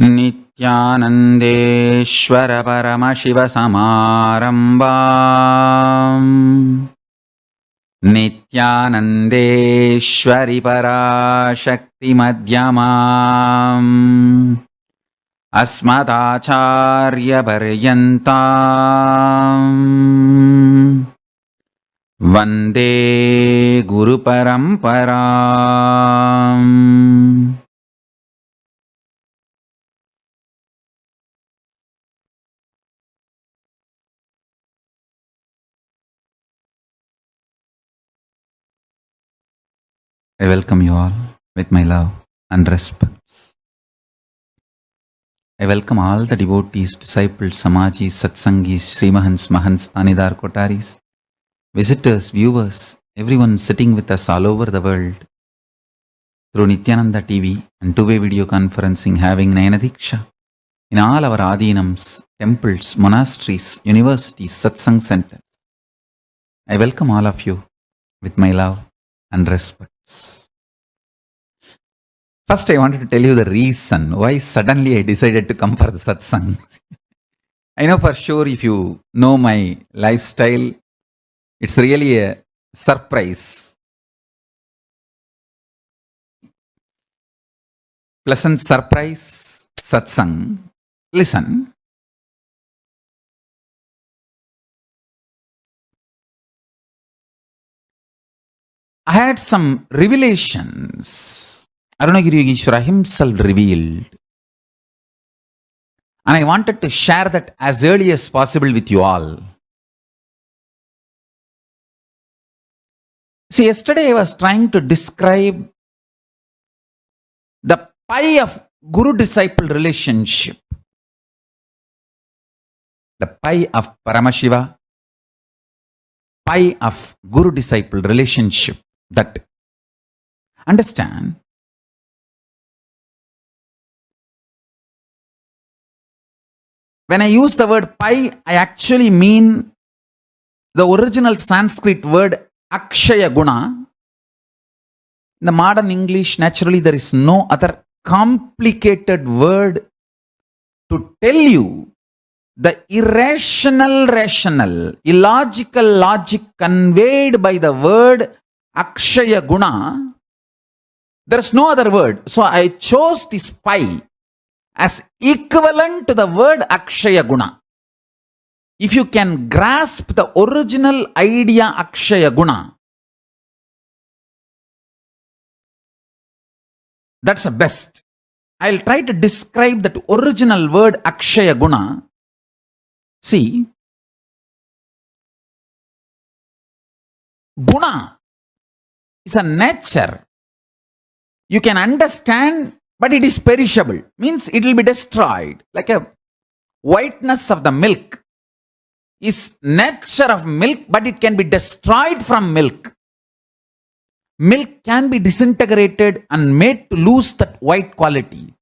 नित्यानन्देश्वर परमशिवसमारम्भाम् नित्यानन्देश्वरि पराशक्तिमध्यमाम् अस्मदाचार्यपर्यन्ताम् वन्दे गुरुपरम्पराम्। I welcome you all with my love and respects. I welcome all the devotees, disciples, Samajis, Satsangis, Srimahans, Mahants, Tanidar, Kotaris, visitors, viewers, everyone sitting with us all over the world through Nityananda TV and two-way video conferencing, having Nayanadiksha in all our Adinams, temples, monasteries, universities, satsang centers. I welcome all of you with my love and respect. First, I wanted to tell you the reason why suddenly I decided to come for the satsang. I know for sure if you know my lifestyle, it's really a surprise. Pleasant surprise satsang. Listen. I had some revelations. Arunagiri Yogeshwara himself revealed. And I wanted to share that as early as possible with you all. See, yesterday I was trying to describe the pi of guru-disciple relationship. The pi of Paramashiva, pi of guru-disciple relationship. That, understand, when I use the word pi, I actually mean the original Sanskrit word Akshaya Guna. In the modern English, naturally, there is no other complicated word to tell you the irrational rational, illogical logic conveyed by the word Akshaya Guna. There is no other word. So I chose this pi as equivalent to the word Akshaya Guna. If you can grasp the original idea Akshaya Guna, that's the best. I'll try to describe that original word Akshaya Guna. See, Guna is a nature. You can understand, but it is perishable. Means it will be destroyed. Like a whiteness of the milk is nature of milk, but it can be destroyed from milk. Milk can be disintegrated and made to lose that white quality.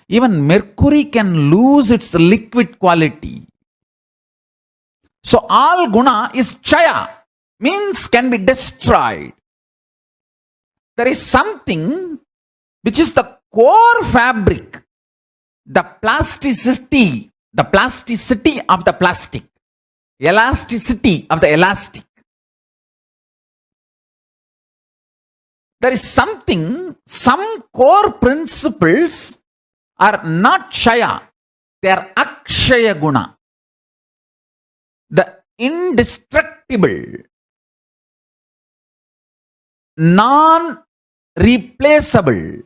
Even mercury can lose its liquid quality. So all guna is chaya, means can be destroyed. There is something which is the core fabric, the plasticity of the plastic, elasticity of the elastic. There is something, some core principles are not shaya, they are akshaya guna. The indestructible, non-replaceable,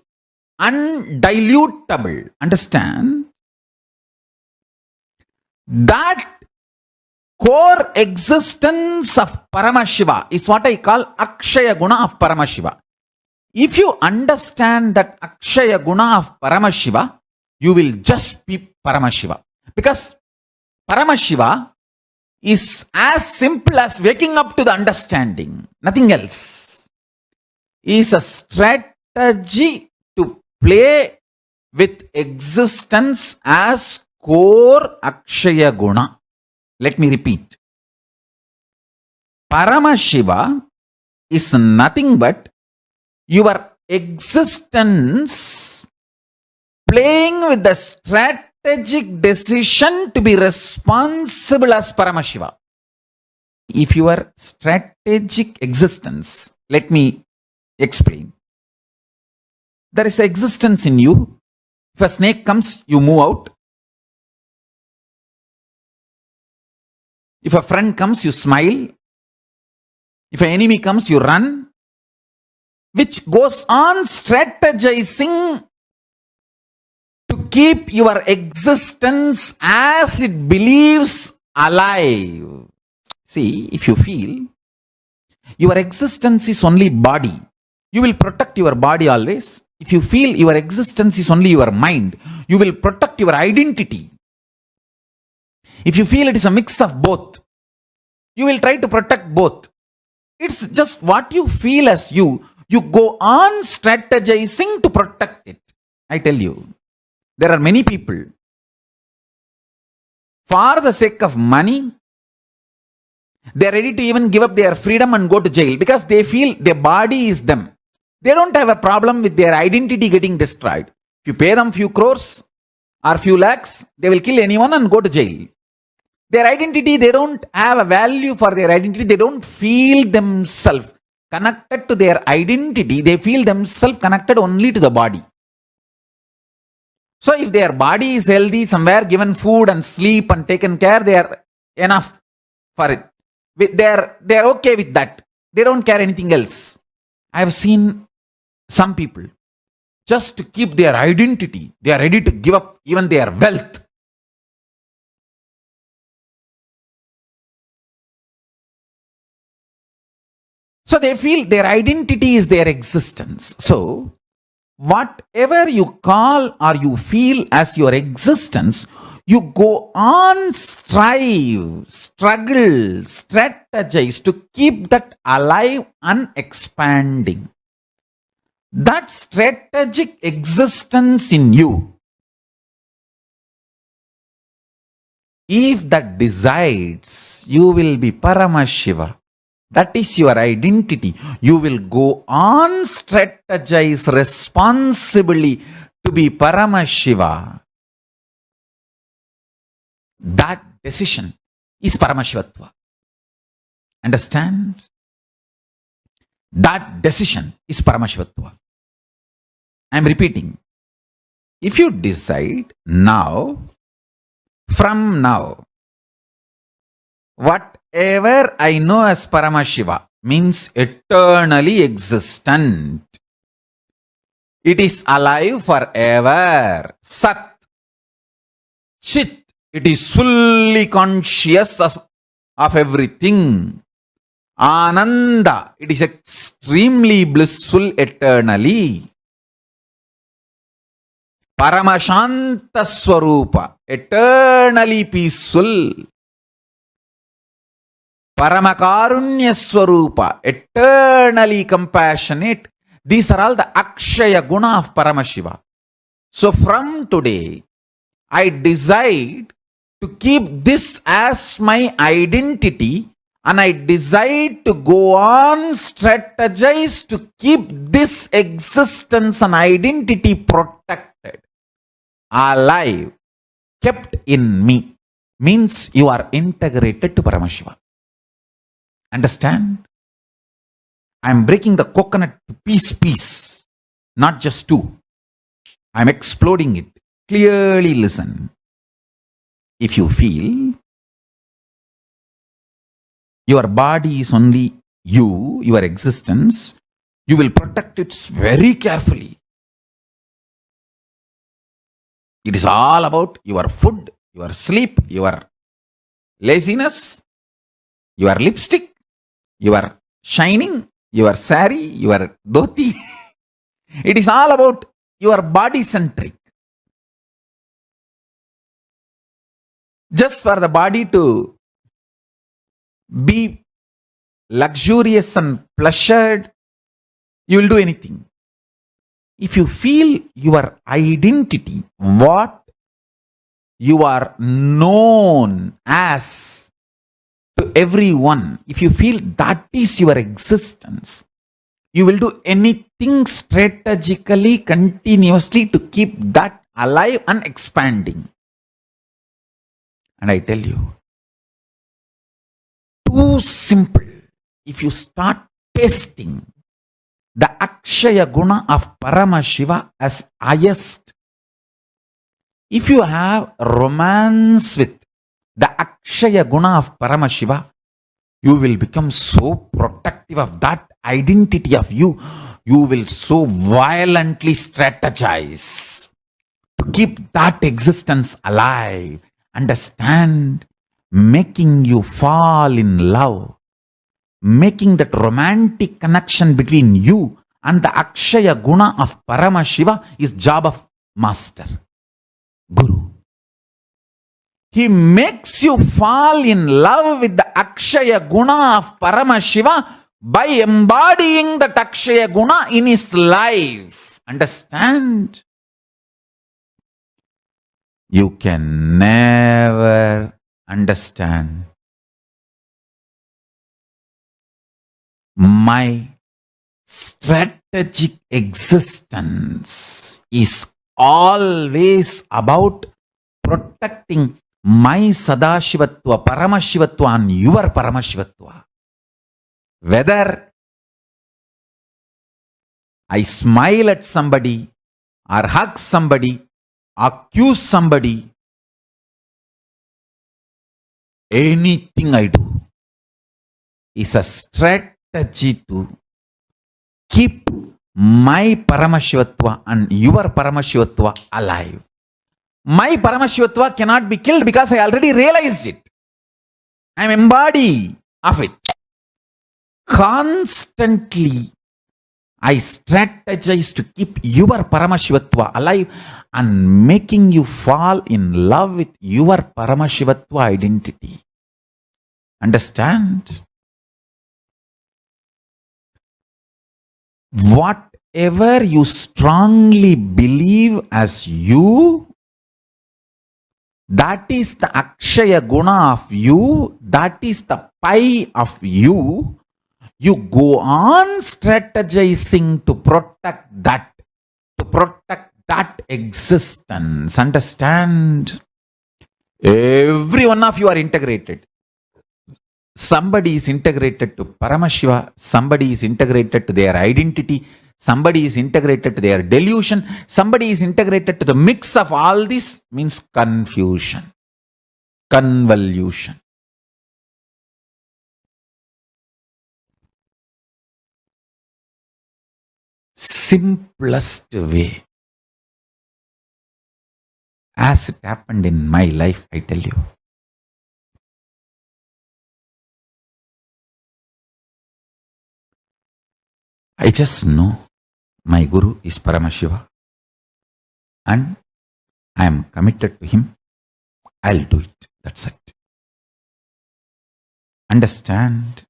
undilutable. Understand? That core existence of Paramashiva is what I call Akshaya Guna of Paramashiva. If you understand that Akshaya Guna of Paramashiva, you will just be Paramashiva. Because Paramashiva is as simple as waking up to the understanding, nothing else. Is a strategy to play with existence as core Akshaya Guna. Let me repeat. Paramashiva is nothing but your existence playing with the strategic decision to be responsible as Paramashiva. If your strategic existence, let me explain. There is existence in you. If a snake comes, you move out. If a friend comes, you smile. If an enemy comes, you run. Which goes on strategizing to keep your existence as it believes alive. See, if you feel your existence is only body, you will protect your body always. If you feel your existence is only your mind, you will protect your identity. If you feel it is a mix of both, you will try to protect both. It's just what you feel as you go on strategizing to protect it. I tell you, there are many people, for the sake of money, they are ready to even give up their freedom and go to jail because they feel their body is them. They don't have a problem with their identity getting destroyed. If you pay them few crores or few lakhs, they will kill anyone and go to jail. Their identity, they don't have a value for their identity. They don't feel themselves connected to their identity. They feel themselves connected only to the body. So if their body is healthy, somewhere given food and sleep and taken care, they are enough for it. They are okay with that. They don't care anything else. I have seen some people, just to keep their identity, they are ready to give up even their wealth. So they feel their identity is their existence. So whatever you call or you feel as your existence, you go on strive, struggle, strategize to keep that alive and expanding. That strategic existence in you, if that decides, you will be Paramashiva. That is your identity. You will go on strategize responsibly to be Paramashiva. That decision is Paramashivatva. Understand? That decision is Paramashivatva. I am repeating. If you decide now, from now, whatever I know as Paramashiva means eternally existent. It is alive forever. Sat, Chit, it is fully conscious of everything. Ananda, it is extremely blissful eternally. Paramashanta Swarupa, eternally peaceful. Paramakarunya Swarupa, eternally compassionate. These are all the Akshaya Guna of Paramashiva. So from today, I decide to keep this as my identity, and I decide to go on strategize to keep this existence and identity protected, alive, kept in me. Means you are integrated to Paramashiva. Understand? I am breaking the coconut to piece, not just two. I am exploding it. Clearly listen. If you feel your body is only you, your existence, you will protect it very carefully. It is all about your food, your sleep, your laziness, your lipstick, your shining, your sari, your dhoti. It is all about your body centric. Just for the body to be luxurious and pleasured, you will do anything. If you feel your identity, what you are known as to everyone, if you feel that is your existence, you will do anything strategically, continuously to keep that alive and expanding. And I tell you, too simple. If you start tasting the Akshaya Guna of Paramashiva as highest, if you have romance with the Akshaya Guna of Paramashiva, you will become so protective of that identity of you. You will so violently strategize to keep that existence alive. Understand, making you fall in love, making that romantic connection between you and the Akshaya Guna of Paramashiva is job of master, Guru. He makes you fall in love with the Akshaya Guna of Paramashiva by embodying that Akshaya Guna in his life. Understand? You can never understand my strategic existence is always about protecting my Sadashivatva, Paramashivatva and your Paramashivatva. Whether I smile at somebody or hug somebody, accuse somebody, anything I do is a strategy to keep my Paramashivatva and your Paramashivatva alive. My Paramashivatva cannot be killed because I already realized it. I am embodied of it. Constantly, I strategize to keep your Paramashivatva alive and making you fall in love with your Paramashivatva identity. Understand? Whatever you strongly believe as you, that is the Akshaya Guna of you, that is the Pi of you. You go on strategizing to protect that existence. Understand? Every one of you are integrated. Somebody is integrated to Paramashiva, somebody is integrated to their identity, somebody is integrated to their delusion, somebody is integrated to the mix of all this, means confusion, convolution. Simplest way, as it happened in my life, I tell you. I just know my Guru is Paramashiva and I am committed to him. I'll do it. That's it. Understand?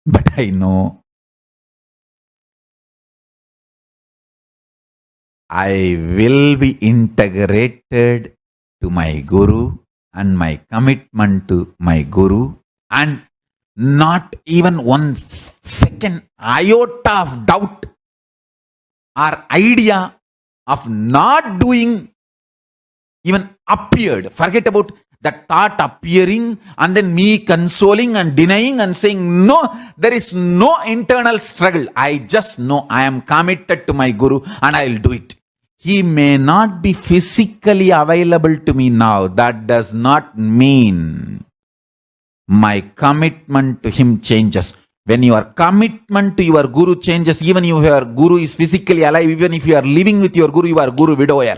But I know I will be integrated to my Guru and my commitment to my Guru, and not even 1 second iota of doubt or idea of not doing even appeared. Forget about that thought appearing and then me consoling and denying and saying, no, there is no internal struggle. I just know I am committed to my Guru and I will do it. He may not be physically available to me now. That does not mean my commitment to him changes. When your commitment to your Guru changes, even if your Guru is physically alive, even if you are living with your Guru, you are Guru widower.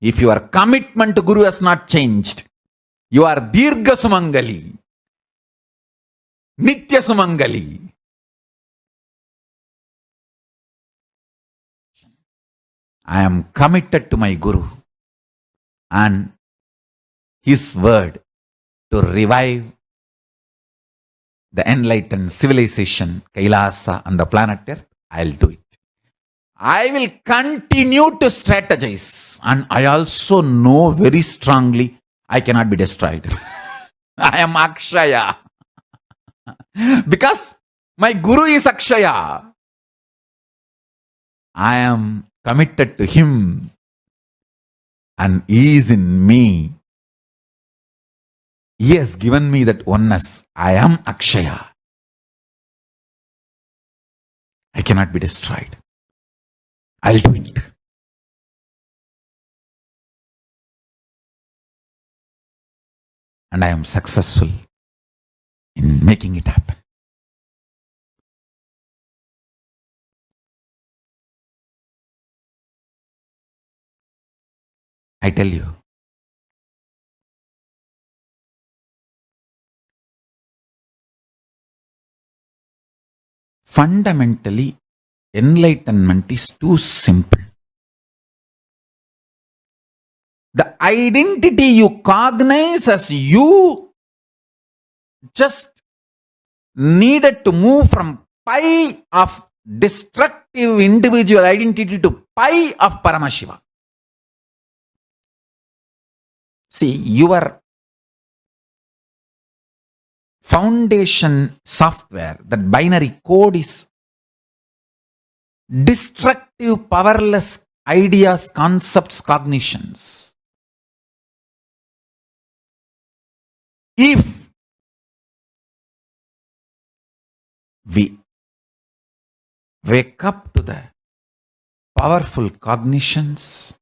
If your commitment to Guru has not changed, you are Dirgha Sumangali, Nitya Sumangali. I am committed to my Guru and his word to revive the enlightened civilization, Kailasa and the planet Earth. I'll do it. I will continue to strategize, and I also know very strongly I cannot be destroyed. I am Akshaya. Because my Guru is Akshaya. I am committed to Him and He is in me. He has given me that oneness. I am Akshaya. I cannot be destroyed. I'll do it. And I am successful in making it happen. I tell you, fundamentally, enlightenment is too simple. The identity you cognize as you just needed to move from pi of destructive individual identity to pi of Paramashiva. See, your foundation software, that binary code is destructive, powerless ideas, concepts, cognitions. If we wake up to the powerful cognitions,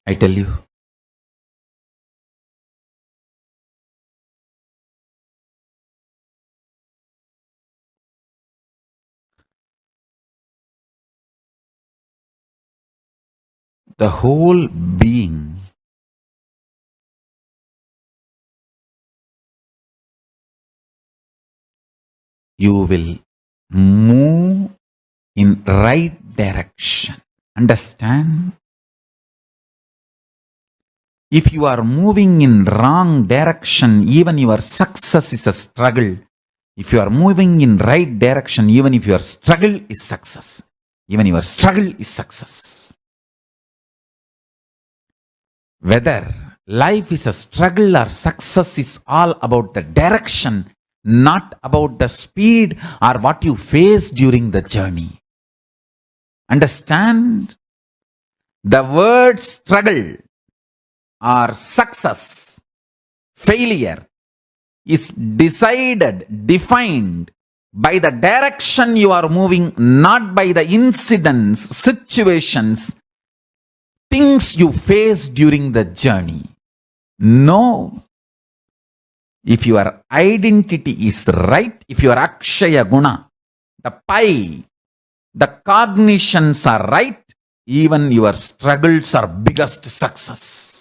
I tell you, the whole being you will move in right direction. Understand? If you are moving in wrong direction, even your success is a struggle. If you are moving in right direction, even if your struggle is success. Even your struggle is success. Whether life is a struggle or success is all about the direction, not about the speed or what you face during the journey. Understand? The word struggle or success, failure is defined by the direction you are moving, not by the incidents, situations, things you face during the journey. No. If your identity is right, if your Akshaya Guna, the pi, the cognitions are right, even your struggles are biggest success.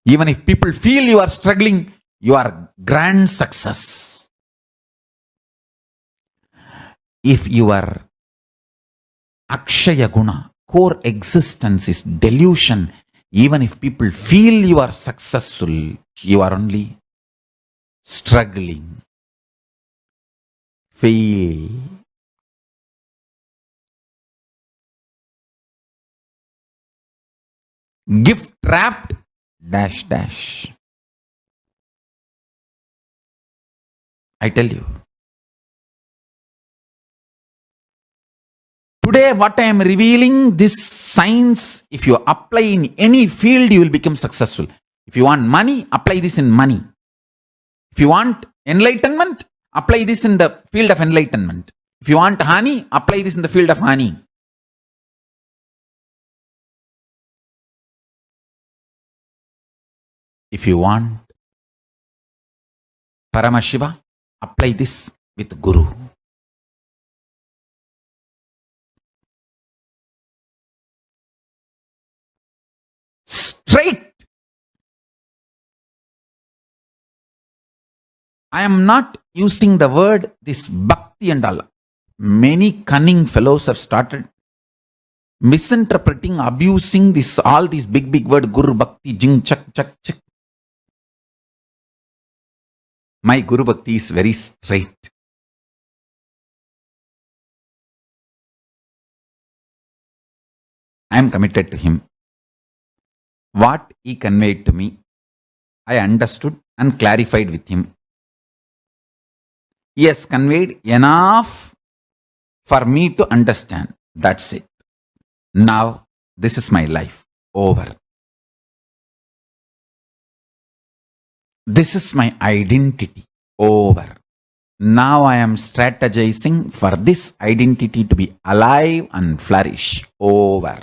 Even if people feel you are struggling, you are grand success. If your Akshaya Guna, core existence is delusion, even if people feel you are successful, you are only struggling. Fail. Gift wrapped, dash dash. I tell you. Today, what I am revealing, this science, if you apply in any field, you will become successful. If you want money, apply this in money. If you want enlightenment, apply this in the field of enlightenment. If you want honey, apply this in the field of honey. If you want Paramashiva, apply this with Guru. Straight. I am not using the word this bhakti and all. Many cunning fellows have started misinterpreting, abusing this all these big word Guru Bhakti, Jing Chak Chak Chak. My Guru Bhakti is very straight. I am committed to him. What he conveyed to me, I understood and clarified with him. He has conveyed enough for me to understand. That's it. Now, this is my life. Over. This is my identity. Over. Now I am strategizing for this identity to be alive and flourish. Over.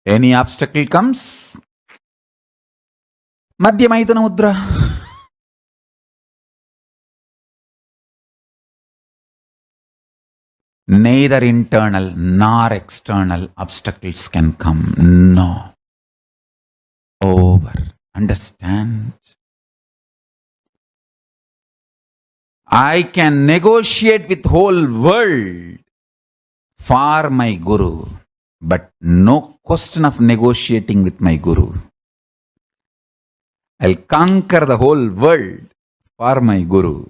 Any obstacle comes, Madhyamaitana Mudra. Neither internal nor external obstacles can come. No. Over. Understand? I can negotiate with whole world for my Guru, but no question of negotiating with my Guru. I'll conquer the whole world for my Guru.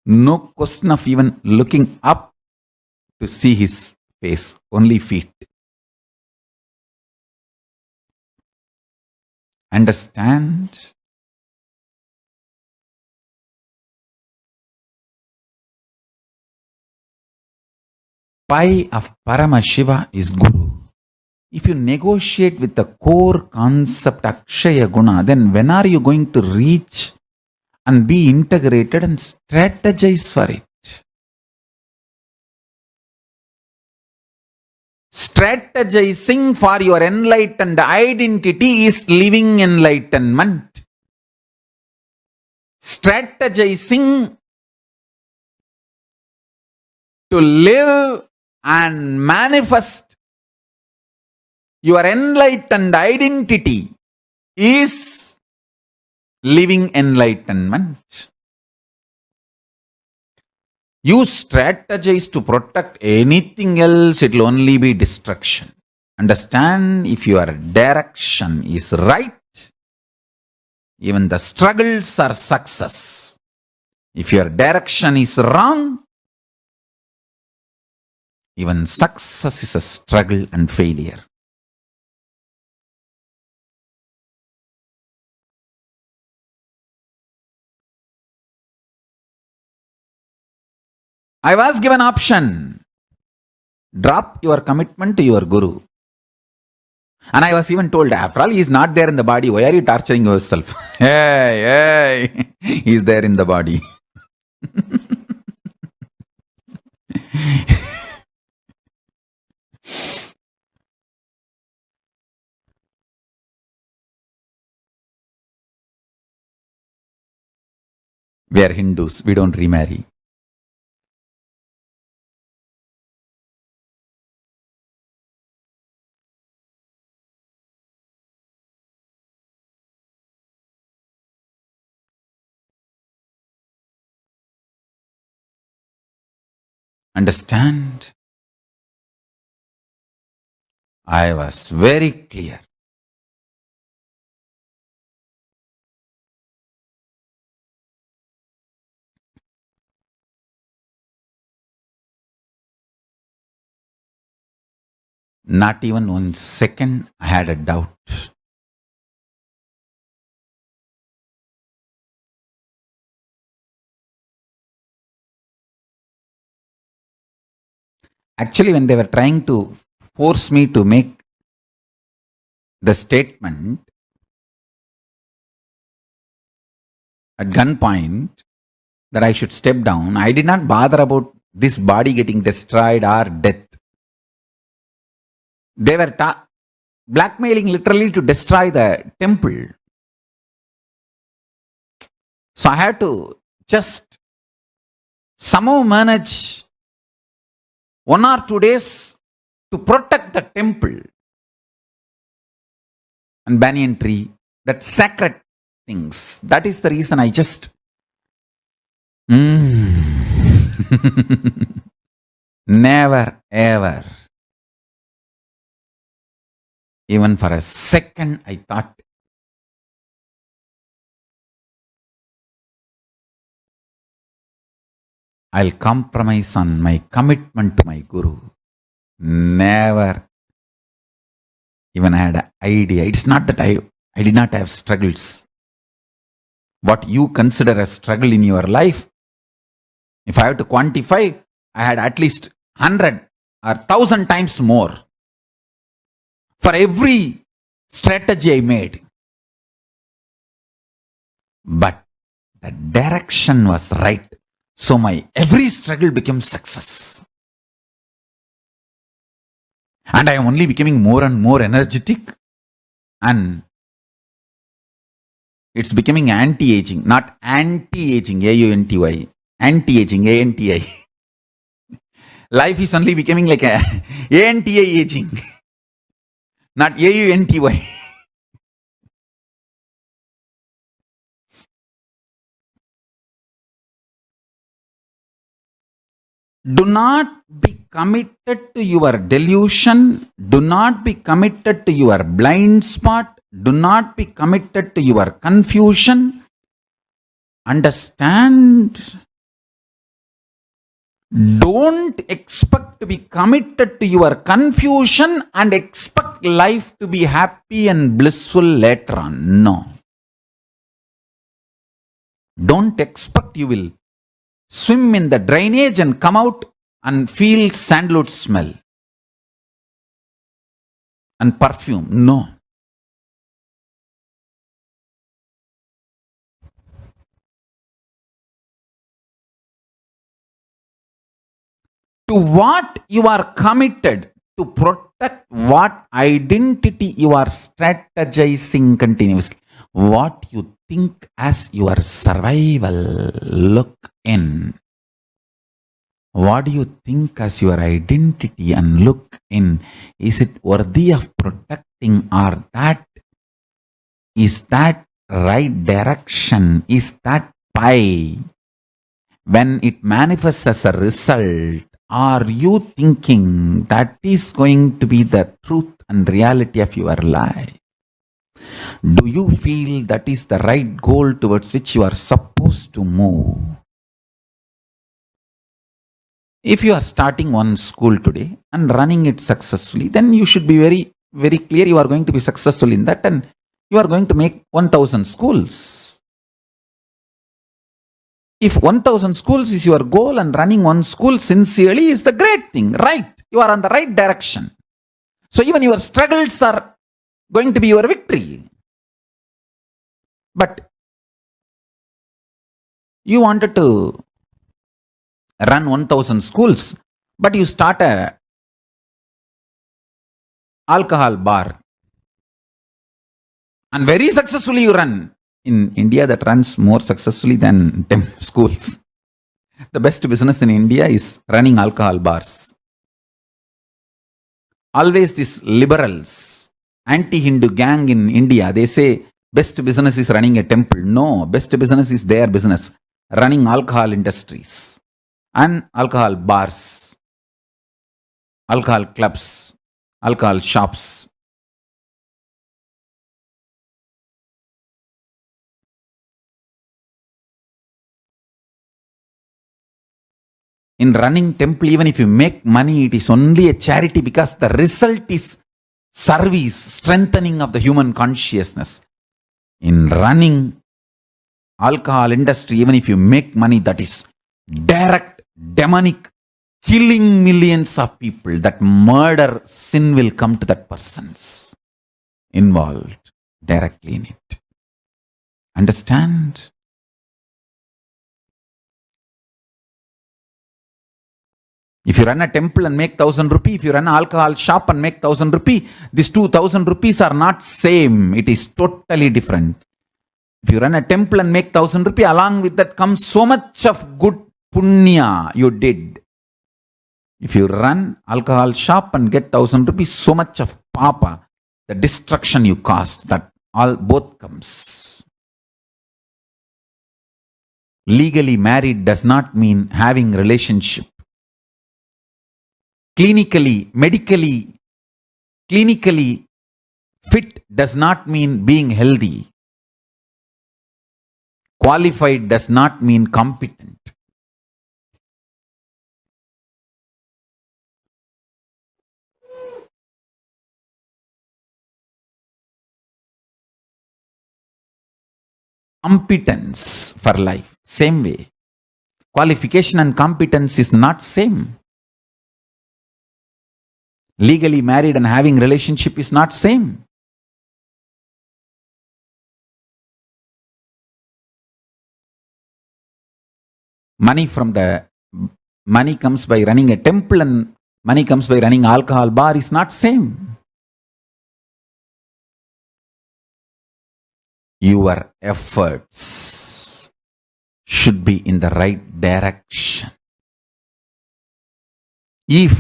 No question of even looking up to see his face, only feet. Understand? Pi of Paramashiva is Guru. If you negotiate with the core concept Akshaya Guna, then when are you going to reach and be integrated and strategize for it? Strategizing for your enlightened identity is living enlightenment. Strategizing to live and manifest your enlightened identity is living enlightenment. You strategize to protect anything else, it will only be destruction. Understand, if your direction is right, even the struggles are success. If your direction is wrong, even success is a struggle and failure. I was given option. Drop your commitment to your Guru. And I was even told, after all, he is not there in the body. Why are you torturing yourself? Hey, he is there in the body. We are Hindus. We don't remarry. Understand? I was very clear. Not even 1 second I had a doubt. Actually, when they were trying to force me to make the statement at gunpoint that I should step down, I did not bother about this body getting destroyed or death. They were blackmailing literally to destroy the temple. So I had to just somehow manage 1 or 2 days to protect the temple and banyan tree, that sacred things. That is the reason I just never ever, even for a second, I thought I'll compromise on my commitment to my Guru. Never even had an idea. It's not that I did not have struggles. What you consider a struggle in your life, if I have to quantify, I had at least 100 or 1,000 times more for every strategy I made. But the direction was right. So my every struggle became success. And I am only becoming more and more energetic, and it's becoming anti-aging, not anti-aging, A-U-N-T-Y, anti-aging, A-N-T-I. Life is only becoming like a A-N-T-I aging, not A-U-N-T-Y. Do not be committed to your delusion. Do not be committed to your blind spot. Do not be committed to your confusion. Understand. Don't expect to be committed to your confusion and expect life to be happy and blissful later on. No. Don't expect you will swim in the drainage and come out and feel sandalwood smell and perfume. No. To what you are committed, to protect what identity you are strategizing continuously. What you think as your survival look in. What do you think as your identity and look in? Is it worthy of protecting, or is that right direction? Is that pie? When it manifests as a result, are you thinking that is going to be the truth and reality of your life? Do you feel that is the right goal towards which you are supposed to move? If you are starting one school today and running it successfully, then you should be very, very clear you are going to be successful in that, and you are going to make 1,000 schools. If 1,000 schools is your goal and running one school sincerely is the great thing, right? You are on the right direction. So even your struggles are going to be your victory. But you wanted to run 1,000 schools, but you start a alcohol bar, and very successfully you run. In India, that runs more successfully than schools. The best business in India is running alcohol bars. Always these liberals, anti-Hindu gang in India, they say best business is running a temple. No, best business is their business, running alcohol industries and alcohol bars, alcohol clubs, alcohol shops. In running temple, even if you make money, it is only a charity because the result is service, strengthening of the human consciousness. In running alcohol industry, even if you make money, that is direct, demonic, killing millions of people. That murder sin will come to that person's involved directly in it. Understand? If you run a temple and make 1,000 rupees, if you run an alcohol shop and make 1,000 rupees, these 2,000 rupees are not same. It is totally different. If you run a temple and make 1,000 rupee, along with that comes so much of good punya you did. If you run alcohol shop and get 1,000 rupees, so much of papa, the destruction you caused, that all both comes. Legally married does not mean having relationship. Clinically, medically, clinically fit does not mean being healthy. Qualified does not mean competent. Competence for life, same way. Qualification and competence is not same. Legally married and having relationship is not same. Money comes by running a temple and money comes by running alcohol bar is not same. Your efforts should be in the right direction. If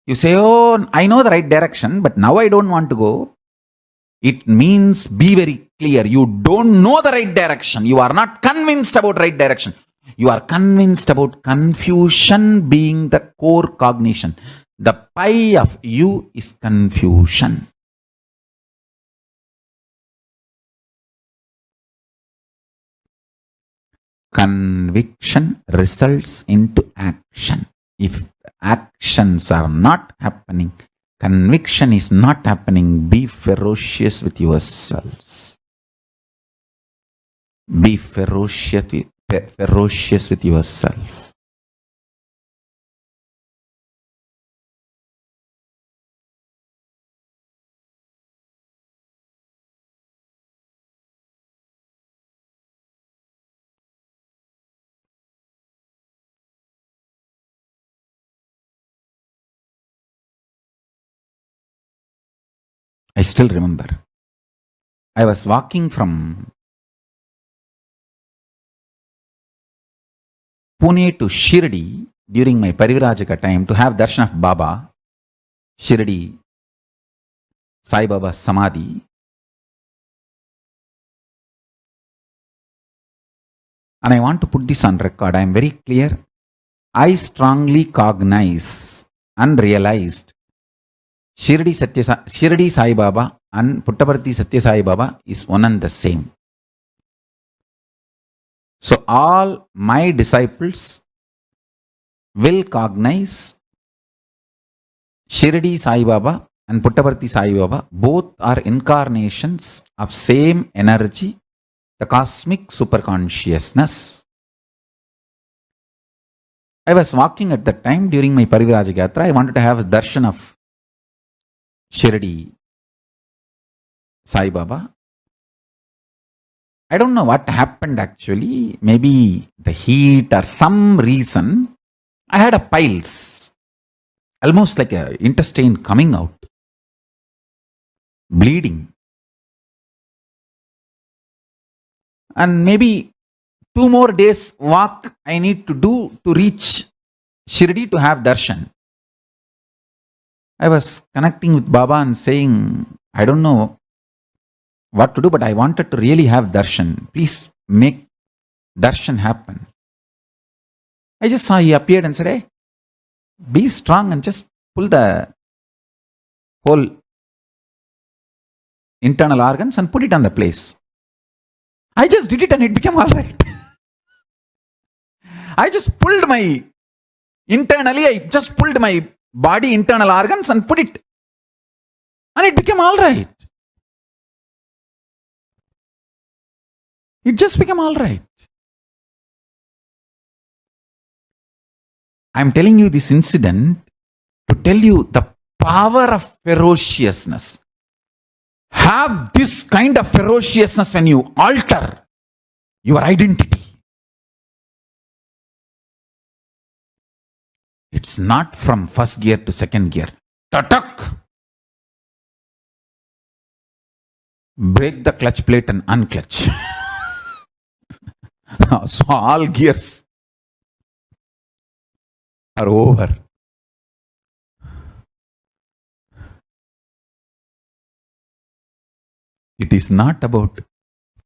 you say, oh, I know the right direction, but now I don't want to go, it means be very clear. You don't know the right direction. You are not convinced about right direction. You are convinced about confusion being the core cognition. The pi of you is confusion. Conviction results into action. If actions are not happening, conviction is not happening, be ferocious with yourselves. Be ferocious with yourself. I still remember. I was walking from Pune to Shirdi during my Parivrajaka time to have darshan of Baba, Shirdi, Sai Baba Samadhi. And I want to put this on record. I am very clear. I strongly cognize and realized Shirdi Sai Baba and Puttaparthi Satya Sai Baba is one and the same. So all my disciples will cognize Shirdi Sai Baba and Puttaparthi Sai Baba. Both are incarnations of same energy, the cosmic superconsciousness. I was walking at that time during my Parivrajaka Yatra. I wanted to have a darshan of Shirdi Sai Baba. I don't know what happened actually. Maybe the heat or some reason. I had a piles, almost like an intestine coming out, bleeding. And maybe 2 more days walk I need to do to reach Shirdi to have darshan. I was connecting with Baba and saying, I don't know what to do, but I wanted to really have darshan. Please make darshan happen. I just saw he appeared and said, hey, be strong and just pull the whole internal organs and put it on the place. I just did it and it became all right. I just pulled my body internal organs and put it. And it became all right. It just became all right. I'm telling you this incident to tell you the power of ferociousness. Have this kind of ferociousness when you alter your identity. It's not from first gear to second gear. Tatak! break the clutch plate and unclutch. So all gears are over. It is not about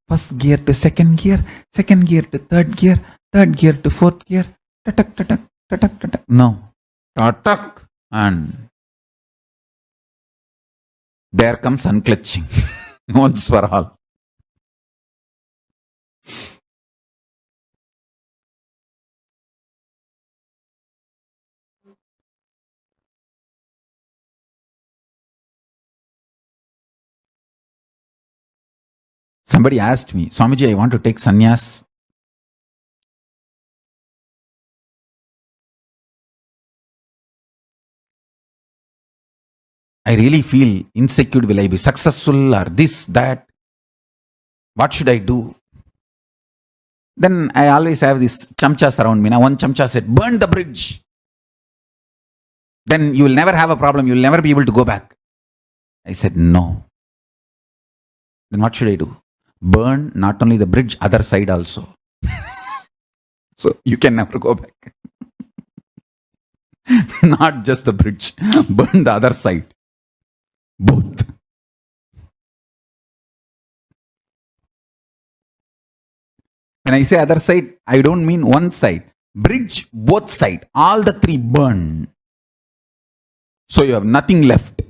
first gear to second gear to third gear to fourth gear. Tatak, tatak, tatak, tatak. No. Tatak. And there comes unclutching once for all. Somebody asked me, Swamiji, I want to take sannyas. I really feel insecure. Will I be successful or this, that? What should I do? Then I always have these chamchas around me. Now one chamcha said, burn the bridge. Then you will never have a problem. You will never be able to go back. I said, no. Then what should I do? Burn not only the bridge, other side also. So you can never go back. Not just the bridge. Burn the other side. Both. When I say other side, I don't mean one side. Bridge, both side. All the three burn. So you have nothing left.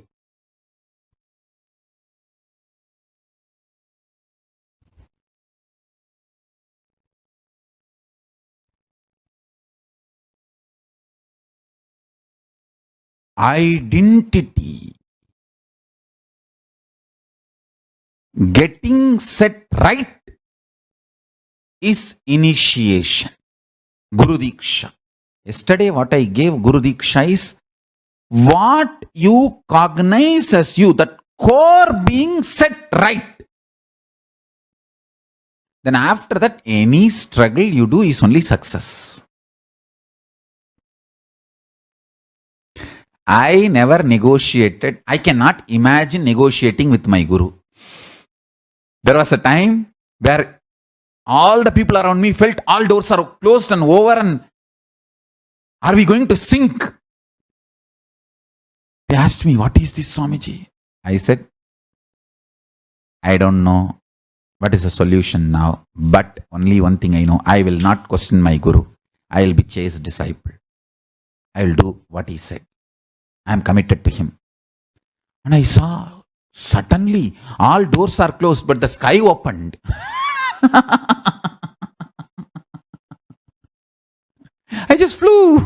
Identity. Getting set right is initiation. Guru Diksha. Yesterday what I gave Guru Diksha is what you cognize as you, that core being set right. Then after that, any struggle you do is only success. I never negotiated. I cannot imagine negotiating with my Guru. There was a time where all the people around me felt all doors are closed and over and are we going to sink? They asked me, what is this, Swamiji? I said, I don't know what is the solution now, but only one thing I know, I will not question my Guru. I will be chaste disciple. I will do what he said. I am committed to him. And I saw suddenly all doors are closed, but the sky opened. I just flew.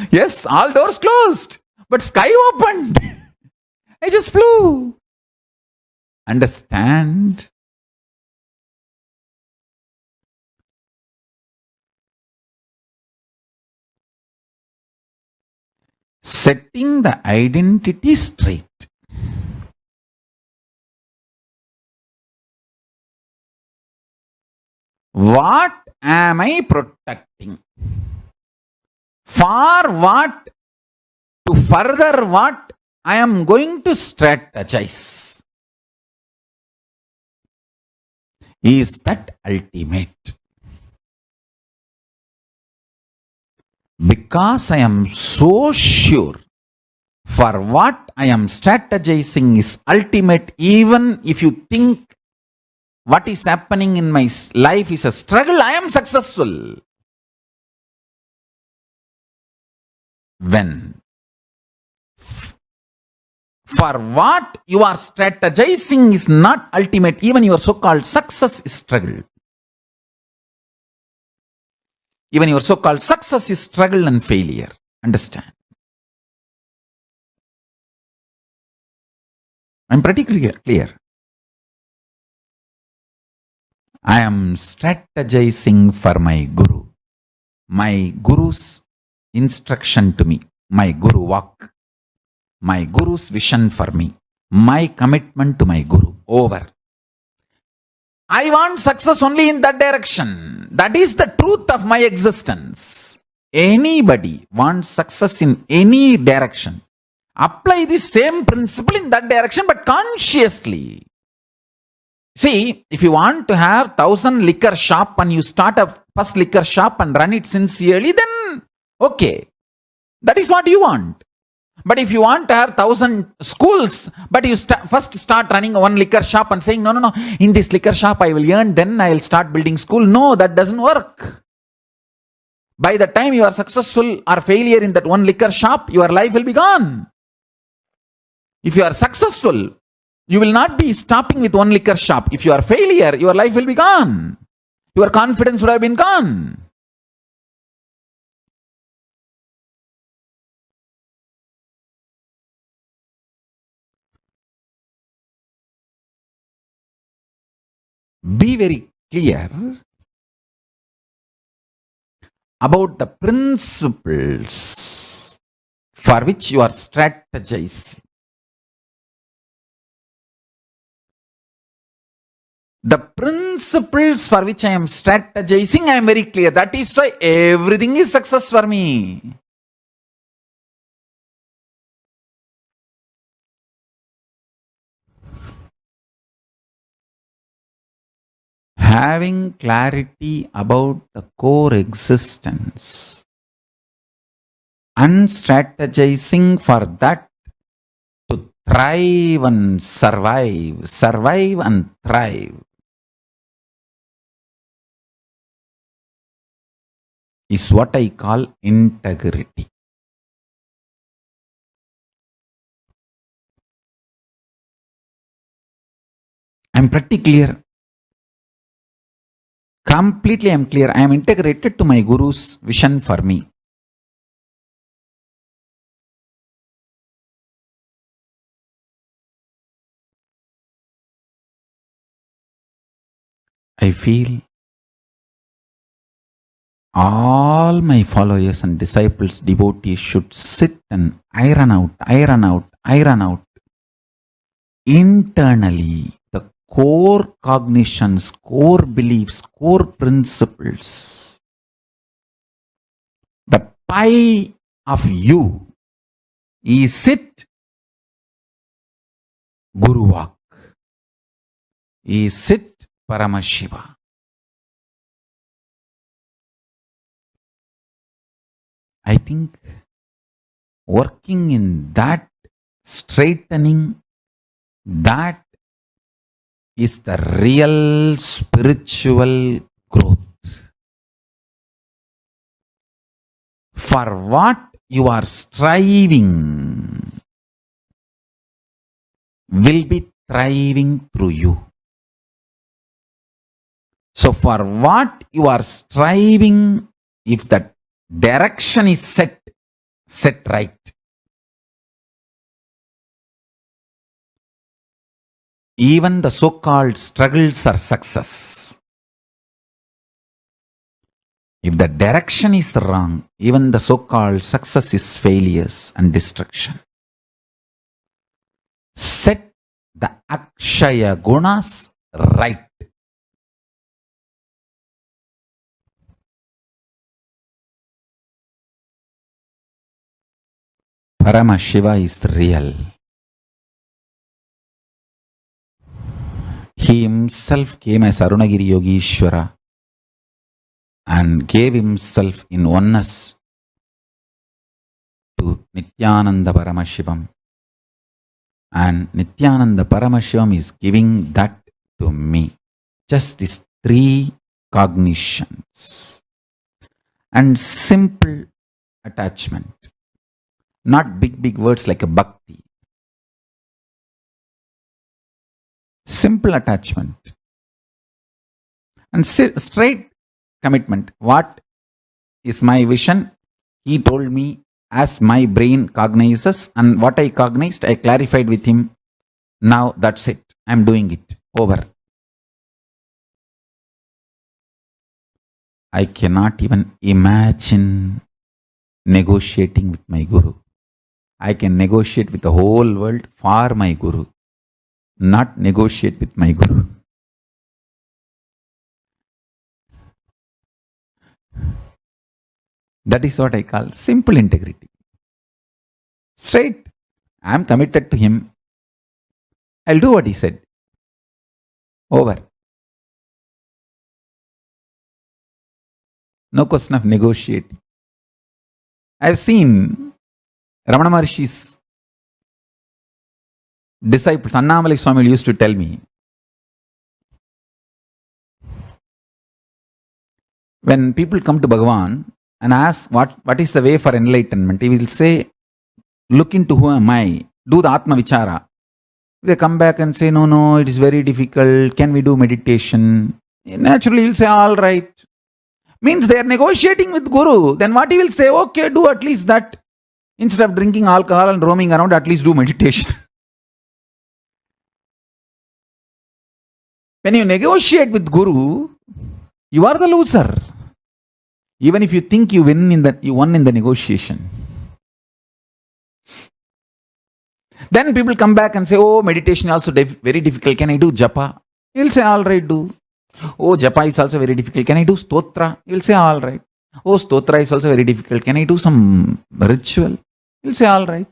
Yes, all doors closed, but sky opened. I just flew. Understand? Setting the identity straight. What am I protecting? For what? To further what? I am going to strategize. Is that ultimate? Because I am so sure for what I am strategizing is ultimate, even if you think what is happening in my life is a struggle, I am successful. When for what you are strategizing is not ultimate, even your so-called success is struggle. Even your so-called success is struggle and failure. Understand? I'm pretty clear. I am strategizing for my Guru. My Guru's instruction to me. My Guru walk. My Guru's vision for me. My commitment to my Guru. Over. I want success only in that direction. That is the truth of my existence. Anybody wants success in any direction. Apply the same principle in that direction, but consciously. See, if you want to have 1,000 liquor shop and you start a first liquor shop and run it sincerely, then okay, that is what you want. But if you want to have 1,000 schools, but you first start running one liquor shop and saying, no, in this liquor shop I will earn, then I will start building school. No, that doesn't work. By the time you are successful or failure in that one liquor shop, your life will be gone. If you are successful, you will not be stopping with one liquor shop. If you are failure, your life will be gone. Your confidence would have been gone. Be very clear about the principles for which you are strategizing. The principles for which I am strategizing, I am very clear. That is why everything is success for me. Having clarity about the core existence and strategizing for that to thrive and survive and thrive is what I call integrity. I'm pretty clear. Completely I'm clear. I am integrated to my Guru's vision for me. I feel all my followers and disciples, devotees should sit and iron out internally the core cognitions, core beliefs, core principles. The pie of you is it Guru Vak? Is it Paramashiva? I think working in that straightening, that is the real spiritual growth. For what you are striving will be thriving through you. So for what you are striving, if that direction is set right, even the so-called struggles are success. If the direction is wrong, even the so-called success is failures and destruction. Set the Akshaya Gunas right. Paramashiva is real. He himself came as Arunagiri Yogeshwara and gave himself in oneness to Nityananda Paramashivam. And Nityananda Paramashivam is giving that to me. Just these three cognitions. And simple attachment. Not big words like a bhakti. Simple attachment. And straight commitment. What is my vision? He told me as my brain cognizes, and what I cognized, I clarified with him. Now that's it. I'm doing it. Over. I cannot even imagine negotiating with my Guru. I can negotiate with the whole world for my Guru, not negotiate with my Guru. That is what I call simple integrity. Straight. I am committed to him. I'll do what he said. Over. No question of negotiating. I've seen Ramana Maharshi's disciples, Annamalai Swami used to tell me, when people come to Bhagavan and ask what is the way for enlightenment, he will say, look into who am I, do the Atma Vichara. They come back and say, no, it is very difficult, can we do meditation? Naturally, he'll say, all right. Means they are negotiating with Guru. Then what he will say, okay, do at least that. Instead of drinking alcohol and roaming around, at least do meditation. When you negotiate with Guru, you are the loser. Even if you think you won in the negotiation. Then people come back and say, oh, meditation also very difficult. Can I do japa? You will say, all right, do. Oh, japa is also very difficult. Can I do stotra? You will say, all right. Oh, stotra is also very difficult. Can I do some ritual? You will say, all right.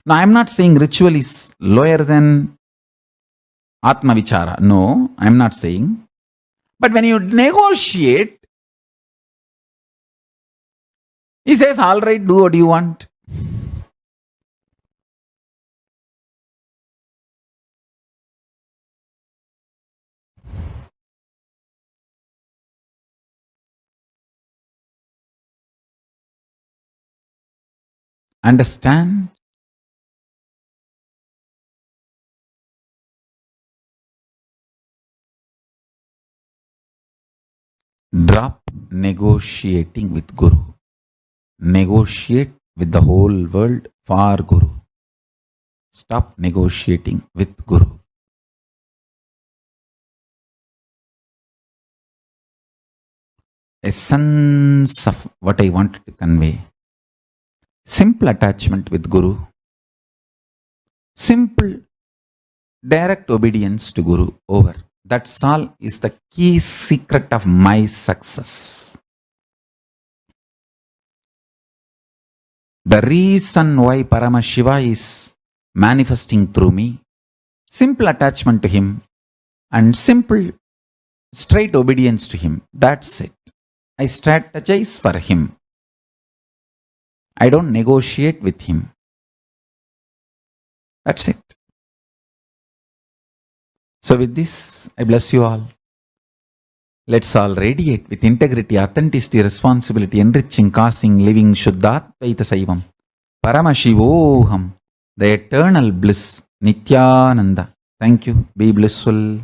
Now, I am not saying ritual is lower than Atma Vichara. No, I am not saying. But when you negotiate, he says, all right, do what you want. Understand? Drop negotiating with Guru. Negotiate with the whole world for Guru. Stop negotiating with Guru. Essence of what I wanted to convey. Simple attachment with Guru. Simple, direct obedience to Guru. Over. That's all is the key secret of my success. The reason why Paramashiva is manifesting through me, simple attachment to him and simple, straight obedience to him. That's it. I strategize for him. I don't negotiate with him. That's it. So with this, I bless you all. Let's all radiate with integrity, authenticity, responsibility, enriching, causing, living, Shuddhatvaita Saivam, Paramashivoham, the eternal bliss, Nityananda. Thank you. Be blissful.